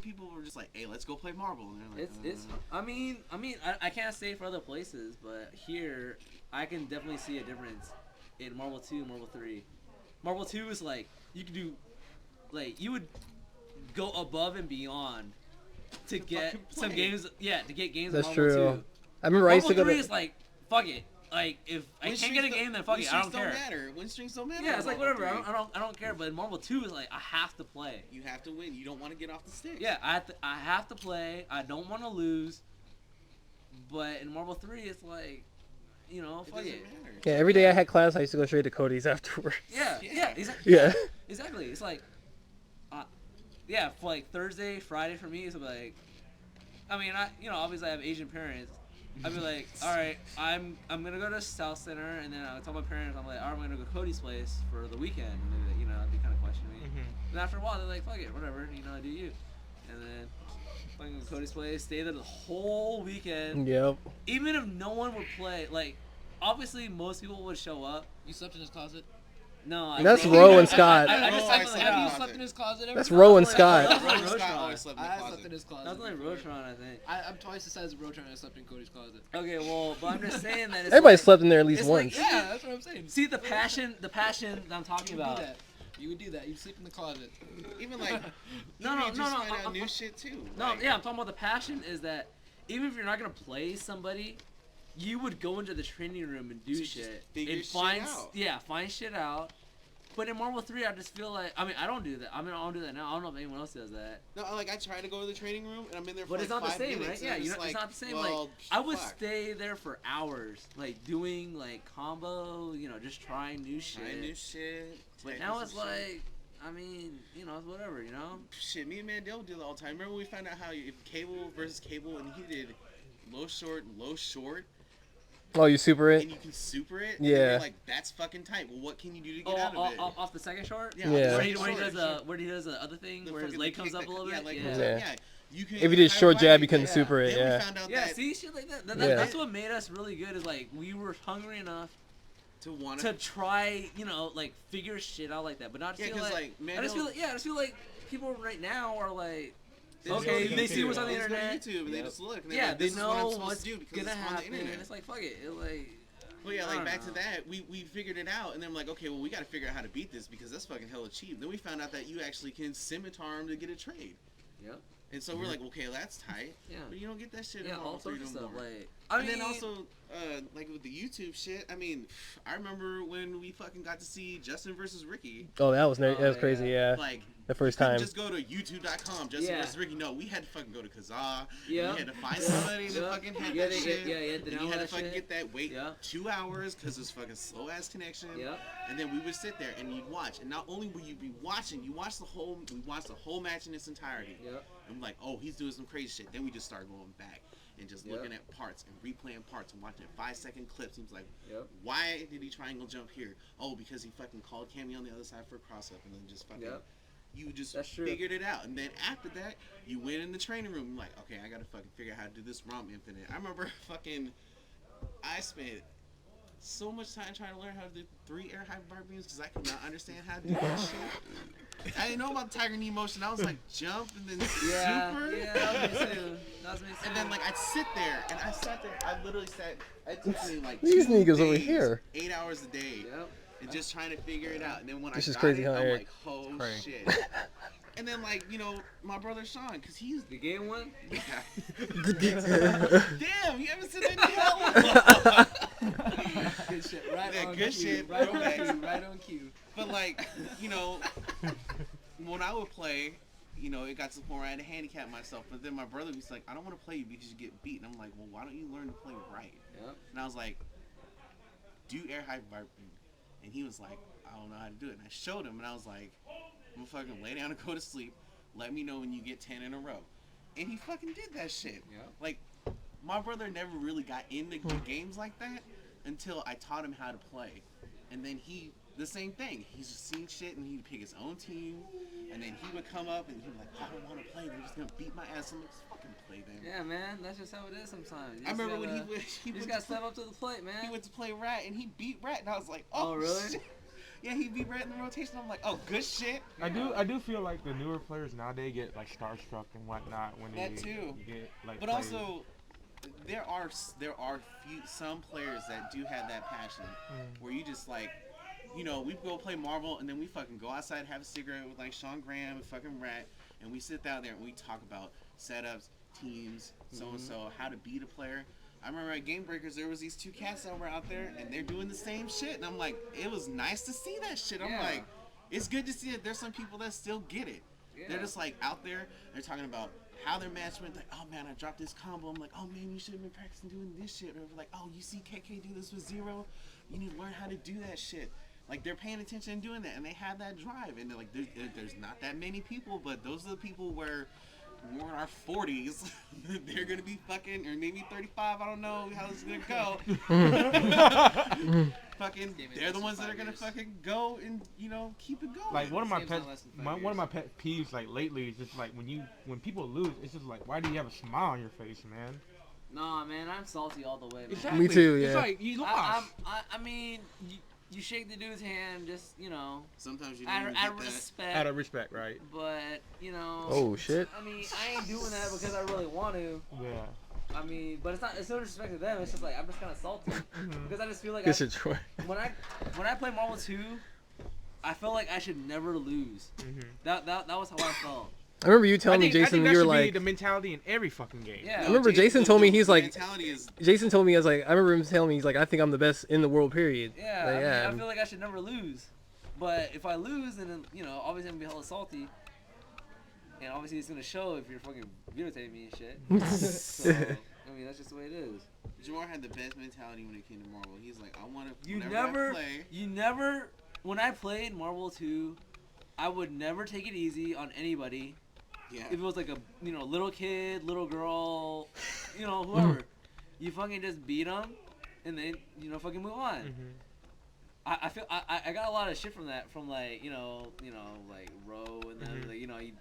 people were just like, "Hey, let's go play marble." And they're like, it's. I mean, I can't say for other places, but here I can definitely see a difference in Marble 2 and Marble 3. Marble 2 is like you could do, like you would go above and beyond to get some games. Yeah, to get games. That's in Marble true. 2. I remember I used to go Marble 3 to. is like fuck it. Like if I can't get a game, then fuck it. I don't care. Win streaks don't matter. Yeah, it's like whatever. I don't care. But in Marble 2 is like I have to play. You have to win. You don't want to get off the stick. Yeah, I have to play. I don't want to lose. But in Marble 3, it's like, you know, fuck it. Yeah, every day I had class, I used to go straight to Cody's afterwards. Yeah, exactly. Yeah. Exactly. It's like, yeah, for like Thursday, Friday for me, it's like, I mean, obviously I have Asian parents. I'd be like, all right, I'm gonna go to South Center, and then I tell my parents, I'm like, all right, I'm gonna go to Cody's place for the weekend, and then, you know, they kind of question me. And after a while, they're like, fuck it, whatever, you know, do you. And then fucking go to Cody's place, stay there the whole weekend. Yep. Even if no one would play, like, obviously most people would show up. You slept in his closet? No, That's Roe and Scott. I just Have you slept in his closet ever? That's Roe and Scott. Always slept in the I closet. slept in his closet. That was like Rotron, I think. I'm twice the size of Rotron and I slept in Cody's closet. Okay, well, but I'm just saying that it's Everybody like, slept in there at least it's once. like, Yeah, that's what I'm saying. see the passion that I'm talking about. You would do that. You'd sleep in the closet. Even like, No, you no, just no, find out I'm- new shit too. No, Like, yeah, I'm talking about the passion is that even if you're not gonna play somebody, you would go into the training room and do To just shit figure and shit find out. find shit out. But in Marvel 3, I just feel like I don't do that. I don't do that now. I don't know if anyone else does that. No, like I try to go to the training room and I'm in there for But like it's not the 5 same, minutes, right? and Yeah, I'm just it's not the same. well, Like I would fuck. stay there for hours, like doing like combo, you know, just trying new shit. Trying new shit. But taking now some it's shit. like, I mean, you know, it's whatever, you know. Shit, me and Mandel do that all the time. Remember we found out how if cable versus cable and he did low short, Oh, you super and it? you can super it. Yeah. And you're like, that's fucking tight. Well, what can you do to get out of it? Off the second short. Yeah. Yeah. Where he does the other thing, where his fucking leg comes kick up a little yeah, bit. leg Yeah. comes Yeah. up. Yeah. You can, If you did short jab, you couldn't Yeah. super it. Then we Yeah. found out Yeah, that see shit like that. Yeah. That's what made us really good. Is like we were hungry enough to want to try, you know, like figure shit out like that, but not Yeah, feel 'cause, like. like, I just feel Mandel- like, people right now are like, They just okay, go to they see YouTube. what's on the They just go to internet. YouTube and they Yep. just look. And they're Yeah, like, they this is what I'm know supposed what's to do because gonna it's on the happen. internet. It's like fuck it, like. Well, yeah, I like don't back know. to that, we figured it out, and then I'm like, okay, well, we got to figure out how to beat this because that's fucking hella cheap. Then we found out that you actually can scimitar him to get a trade. Yep. And so we're like, okay, that's tight. Yeah. But you don't get that shit Yeah, in all all three sorts of no stuff. more. Like, And then also, like with the YouTube shit, I mean, I remember when we fucking got to see Justin versus Ricky. Oh, that was that was yeah. crazy. Yeah. Like, The first you couldn't time. just go to youtube.com, Justin Yeah. versus Ricky. No, we had to fucking go to Kazaa. Yeah. We had to find somebody to Yeah. fucking have Yeah, that they- shit. yeah, you had to and you had download to fucking that get that, wait Yeah. 2 hours because it's fucking slow ass connection. Yep. And then we would sit there and you'd watch. And not only would you be watching, we watched the whole match in its entirety. Yep. And I'm like, oh, he's doing some crazy shit. Then we just started going back and just Yep. looking at parts and replaying parts and watching 5-second clips. He was like, Yep. why did he triangle jump here? Oh, because he fucking called Cammy on the other side for a cross up and then just fucking. Yep. You just That's true. figured it out. And then after that, you went in the training room. Like, okay, I gotta fucking figure out how to do this ROM Infinite. I remember fucking, I spent so much time trying to learn how to do 3 air high bar beams because I could not understand how to do that shit. I didn't know about the Tiger Knee motion. I was like, jump and then Yeah. super. Yeah, that was me too. That was me too. And then like I'd sit there and I sat there. I literally sat. It took me like These 2 niggas over days, here. 8 hours a day, Yep. and just trying to figure it out. And then when This I is got crazy, it, huh, I'm Eric? like, oh Crazy. shit. And then like my brother Sean, because he's The game one. yeah. Damn, you haven't said that in hell. Good shit. Right Yeah, on good cue. shit. Right on Throwbacks. cue. Right on cue. But like, when I would play, it got to the point where I had to handicap myself. But then my brother was like, I don't want to play you because you get beat. And I'm like, well, why don't you learn to play right? Yep. And I was like, do air high bar beam. And he was like, I don't know how to do it. And I showed him, and I was like, I'm gonna fucking lay down and go to sleep. Let me know when you get 10 in a row. And he fucking did that shit. Yeah. Like, my brother never really got into games like that until I taught him how to play. And then the same thing. He's just seen shit, and he'd pick his own team. And then he would come up, and he'd be like, I don't want to play. They're just gonna beat my ass. I'm like, just fucking play them. Yeah, man. That's just how it is sometimes. I remember when you just gotta step up to the plate, man. he went to play Rat, and he beat Rat, and I was like, oh, Oh, really? shit. Yeah, he'd be right in the rotation. I'm like, oh, good shit. I do feel like the newer players nowadays get like starstruck and whatnot when they That too. get like. But played. also, there are some players that do have that passion where you just like, you know, we go play Marvel and then we fucking go outside, have a cigarette with like Sean Graham and fucking Rat, and we sit down there and we talk about setups, teams, so and so, how to beat a player. I remember at Game Breakers there was these two cats that were out there and they're doing the same shit, and I'm like, it was nice to see that shit. I'm like, it's good to see that there's some people that still get it. They're just like out there, they're talking about how their match went, like, oh man, I dropped this combo. I'm like, oh man, you should have been practicing doing this shit. Or like, oh, you see KK do this with Zero, you need to learn how to do that shit. Like, they're paying attention and doing that, and they have that drive. And they're like, there's not that many people, but those are the people where we're in our 40s. They're gonna be fucking, or maybe 35. I don't know how this is gonna go. Fucking, they're the ones that are gonna fucking go and, you know, keep it going. Like one of my Game's pet, not less than 5 one of my pet peeves like lately is just like when people lose, it's just like, why do you have a smile on your face, man? Nah, man, I'm salty all the way, man. Exactly. Me too, It's yeah. like you lost. I mean, you shake the dude's hand, just, you know, Sometimes you don't out even of get that. respect. Out of respect, right? But, you know. Oh shit. I mean, I ain't doing that because I really want to. Yeah. I mean, but it's no disrespect to them. It's just like I'm just kind of salty because I just feel like Good shit, Troy. when I play Marvel 2, I felt like I should never lose. That was how I felt. I remember you telling me, I think Jason, that you were should be like, the mentality in every fucking game. Yeah. I remember Jason told me he's the like, mentality is, Jason told me I was like, I remember him telling me he's like, I think I'm the best in the world, period. Yeah, Like, I mean, yeah. I feel like I should never lose. But if I lose, then, you know, obviously I'm gonna be hella salty. And obviously it's gonna show if you're fucking videotaping me and shit. So, I mean, that's just the way it is. JMar had the best mentality when it came to Marvel. He's like, I want to. You never, when I played Marvel 2, I would never take it easy on anybody. Yeah. If it was like a, you know, little kid, little girl, you know, whoever. You fucking just beat them and then, you know, fucking move on. I feel I got a lot of shit from that, from like, you know, like Ro and them, like, you know, you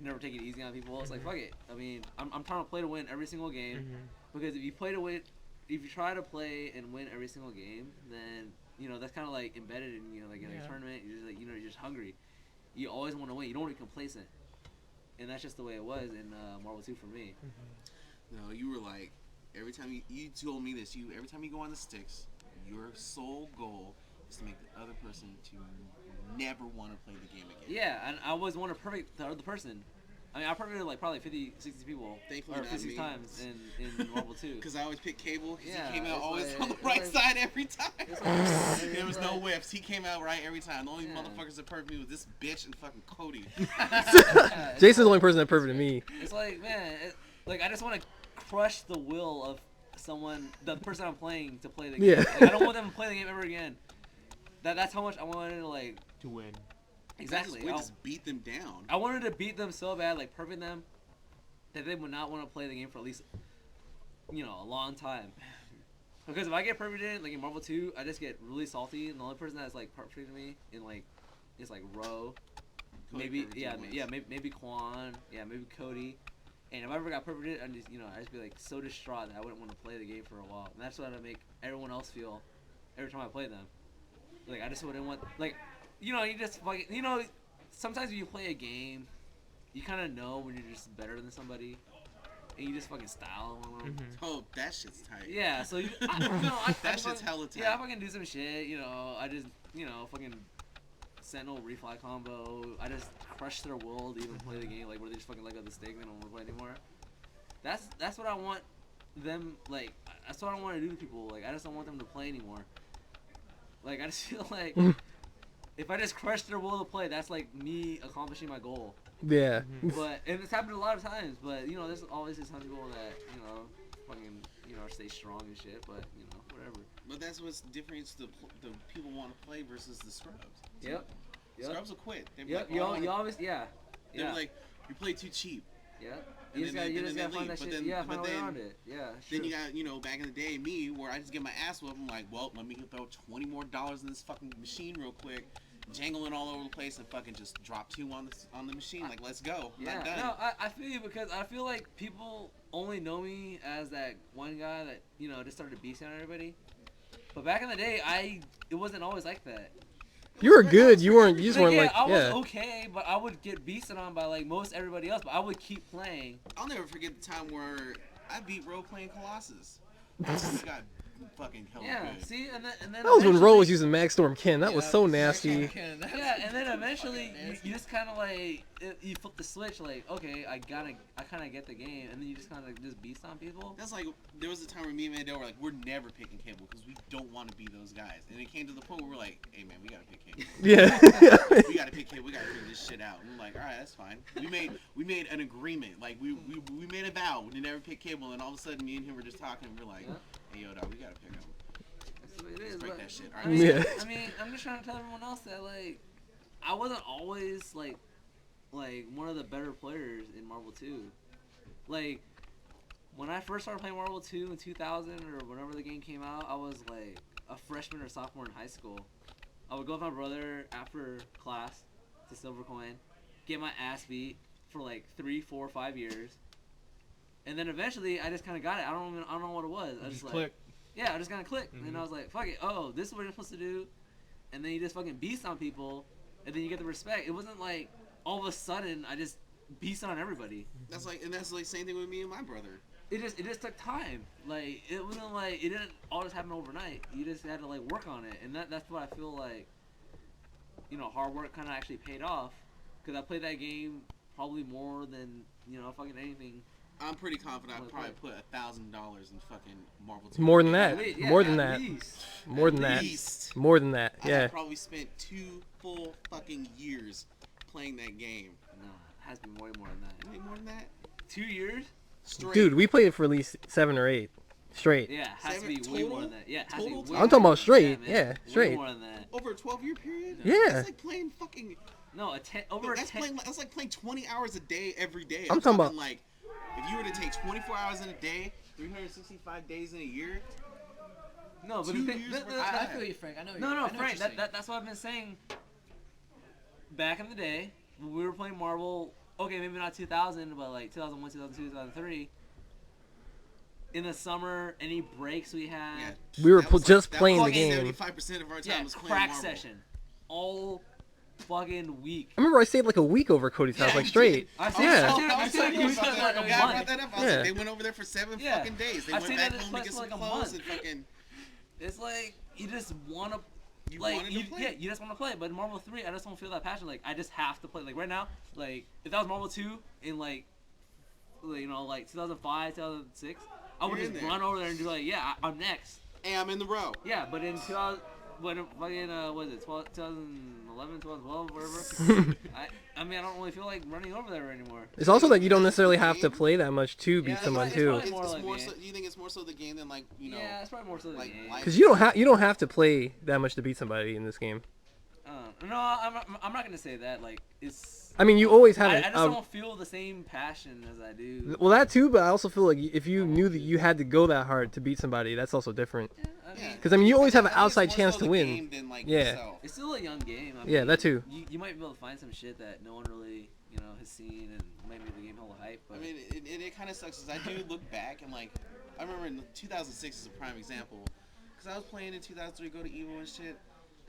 never take it easy on people. It's like, fuck it. I mean, I'm trying to play to win every single game, because if you try to play and win every single game, then, you know, that's kind of like embedded in, you know, like in a tournament. You're just like, you know, you're just hungry. You always want to win. You don't want to be complacent, and that's just the way it was in Marvel 2 for me. No, you were like, every time you told me this, every time you go on the sticks, your sole goal is to make the other person to never want to play the game again. Yeah, and I always want to perfect the other person. I mean, I perfected like probably 50, 60 people, Thankfully or not 50 me. times in Marvel 2. Because I always pick Cable, because Yeah, he came out it's always like- on the it's right like- side every time. it's like- There was it's no like- whiffs. He came out right every time. The only Yeah. motherfuckers that perfect me was this bitch and fucking Cody. Yeah, it's Jason's the like- only person that perfected me. It's like, man, like I just want to crush the will of the person I'm playing to play the game. Yeah. Like, I don't want them to play the game ever again. That's how much I wanted to, like, To win. exactly. We just beat them down. I wanted to beat them so bad, like perfect them, that they would not want to play the game for at least, you know, a long time. Because if I get perfected, like in Marvel 2, I just get really salty, and the only person that's like perfected me in like is like Ro, Cody maybe perfected once. maybe Quan, maybe Cody. And if I ever got perfected, I'd just be like so distraught that I wouldn't want to play the game for a while. And that's what I make everyone else feel every time I play them. Like, I just wouldn't want, like, you know, you just fucking, you know, sometimes when you play a game, you kind of know when you're just better than somebody, and you just fucking style on them. Oh, that shit's tight. Yeah, so I That shit's fucking- hella tight. Yeah, I fucking do some shit, you know, I just, you know, fucking Sentinel refly combo, I just crush their will to even play the game, like, where they just fucking let go of the stick and they don't want to play anymore. That's what I want them, like, that's what I want to do to people, like, I just don't want them to play anymore. Like, I just feel like if I just crush their will to play, that's like me accomplishing my goal. Yeah. But and it's happened a lot of times. But you know, there's always some people that you know, fucking stay strong and shit. But you know, whatever. But that's what's difference the people want to play versus the scrubs. Yep. Scrubs will quit. They'll be Yep. like, oh, You always they'll be like, you play too cheap. Yeah. And You just then gotta they find leave. that But shit. then- Yeah, but find a way then- around it. Yeah. Then you sure. got, back in the day, me, where I just get my ass whooped. I'm like, well, let me throw $20 more in this fucking machine real quick, jangling all over the place, and fucking just drop 2 on the machine. Like, let's go. I'm Yeah, not done. no, I feel you because I feel like people only know me as that one guy that just started beasting on everybody. But back in the day, it wasn't always like that. You were good. You weren't. You just Like, weren't yeah, like. I was Yeah. okay, but I would get beasted on by like most everybody else. But I would keep playing. I'll never forget the time where I beat Ro playing Colossus. I just got fucking hella Yeah, good. see, and then That was when Ro eventually- was using Magstorm Ken. That was so nasty. Yeah, and then eventually you just kind of like you flip the switch, like okay, I kind of get the game, and then you just kind of just beast on people. That's like, there was a time where me and Mandel were like, we're never picking Cable because we don't want to be those guys. And it came to the point where we're like, hey man, we gotta pick Cable. Yeah. We gotta pick Cable. We gotta figure this shit out. And we're like, all right, that's fine. We made an agreement. Like we made a vow to never pick Cable. And all of a sudden, me and him were just talking. And we're like, hey yo, dog, we gotta pick him. That's the way it is. Break But, that shit. All I right. mean, Yeah. I mean, I'm just trying to tell everyone else that like I wasn't always like one of the better players in Marvel 2. Like when I first started playing Marvel 2 in 2000 or whenever the game came out, I was like a freshman or sophomore in high school. I would go with my brother after class to Silver Coin, get my ass beat for like 3, 4, 5 years, and then eventually I just kind of got it. I don't know what it was. I just like, click. yeah, I just kind of clicked, and I was like, fuck it. Oh, this is what you're supposed to do, and then you just fucking beast on people, and then you get the respect. It wasn't like all of a sudden I just beast on everybody. That's like same thing with me and my brother. It just took time. Like it wasn't like it didn't all just happen overnight. You just had to like work on it, and that's what I feel like. You know, hard work kind of actually paid off, because I played that game probably more than fucking anything. I'm pretty confident I'd probably put $1,000 in fucking Marvel 2. More than that. Yeah, More than at that. least. More than At that. least. More than that. I Yeah. have probably spent 2 full fucking years playing that game. No, it has to be way more than that. Wait, more than that? 2 years? Straight. Dude, we played it for at least 7 or 8 straight. Yeah, it has to 7 be way more total? than that. Yeah, it has to be Total? way I'm talking more about than straight. that, man. Yeah, Way straight. more than that. Over a 12-year period? Yeah. That's like playing fucking... No, over a That's 10. that's like playing 20 hours a day every day. I'm talking about- like, if you were to take 24 hours in a day, 365 days in a year. No, but 2 the thing, years the- worth the- of I time. feel you, Frank. I know you. no, I know what Frank. you're saying. That's what I've been saying. Back in the day, when we were playing Marvel, okay, maybe not 2000, but like 2001, 2002, 2003. In the summer, any breaks we had, Yeah. We were That was just that playing was the game. 75% of our time yeah, was playing crack Marvel. session, all fucking week. I remember I stayed like a week over Cody's house, like straight. I Yeah. I stayed Yeah, like I a brought month. that up. I was Yeah. like, they went over there for 7 Yeah. fucking days. They I went stayed back at this home to place get for some like a clothes month. and fucking. It's like you just want to. You Like wanted you, to play. yeah, you just want to play. But in Marvel 3, I just don't feel that passion. Like I just have to play. Like right now, like if that was Marvel 2 in like 2005, 2006, I would You're in just there. run over there and be like, yeah, I'm next. Hey, I'm in the row. Yeah, but in 2000, what is it, 2011, 2012, whatever. I mean, I don't really feel like running over there anymore. It's also that you don't necessarily have to play that much to beat Yeah, someone it's too. probably more It's like more me. so. You think it's more so the game than like Yeah, it's probably more so the like game. life. Because you don't have to play that much to beat somebody in this game. No, I'm not gonna say that. Like it's. I mean, you always have I it. just don't feel the same passion as I do. Well, that too, but I also feel like if you knew that you had to go that hard to beat somebody, that's also different. I mean, Yeah. Because I mean, you always have an I think it's outside more chance so to the win. game than, like, Yeah. yourself. it's still a young game. I Yeah, mean, that too. You might be able to find some shit that no one really has seen and might make the game hella hype. But I mean, it kind of sucks because I do look back and like I remember in 2006 is a prime example because I was playing in 2003, go to Evo and shit,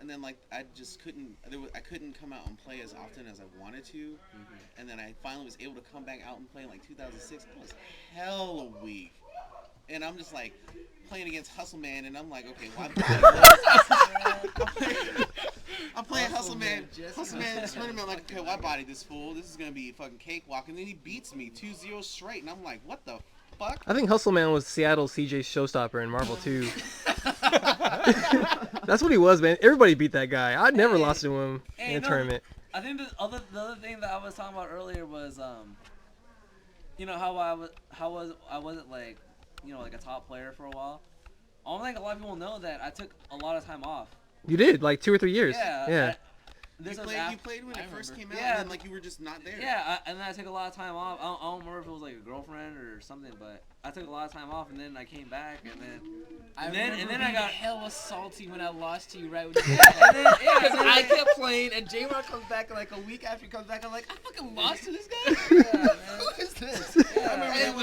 and then like I just couldn't. I couldn't come out and play as often as I wanted to, and then I finally was able to come back out and play in like 2006. I was hella weak, and I'm just like playing against Hustle Man, and I'm like, okay, why? I'm playing Hustle Man. Hustle Man tournament. I'm like, okay, why body this fool? This is gonna be fucking cakewalk, and then he beats me 2-0 straight, and I'm like, what the fuck? I think Hustle Man was Seattle's CJ Showstopper in Marvel 2. That's what he was, man. Everybody beat that guy. I never lost to him in a no, tournament. I think the other thing that I was talking about earlier was how I wasn't like like a top player for a while. I don't think a lot of people know that I took a lot of time off. You did, like 2 or 3 years. Yeah. You played when it first came out, Yeah. and then like you were just not there. And then I took a lot of time off. I don't remember if it was like a girlfriend or something, but I took a lot of time off, and then I came back, and then I got hella salty when I lost to you right when you and then, Because I kept playing, and JMar comes back like a week after he comes back. I'm like, I fucking lost to this guy? Yeah, man. Who is this? Yeah. And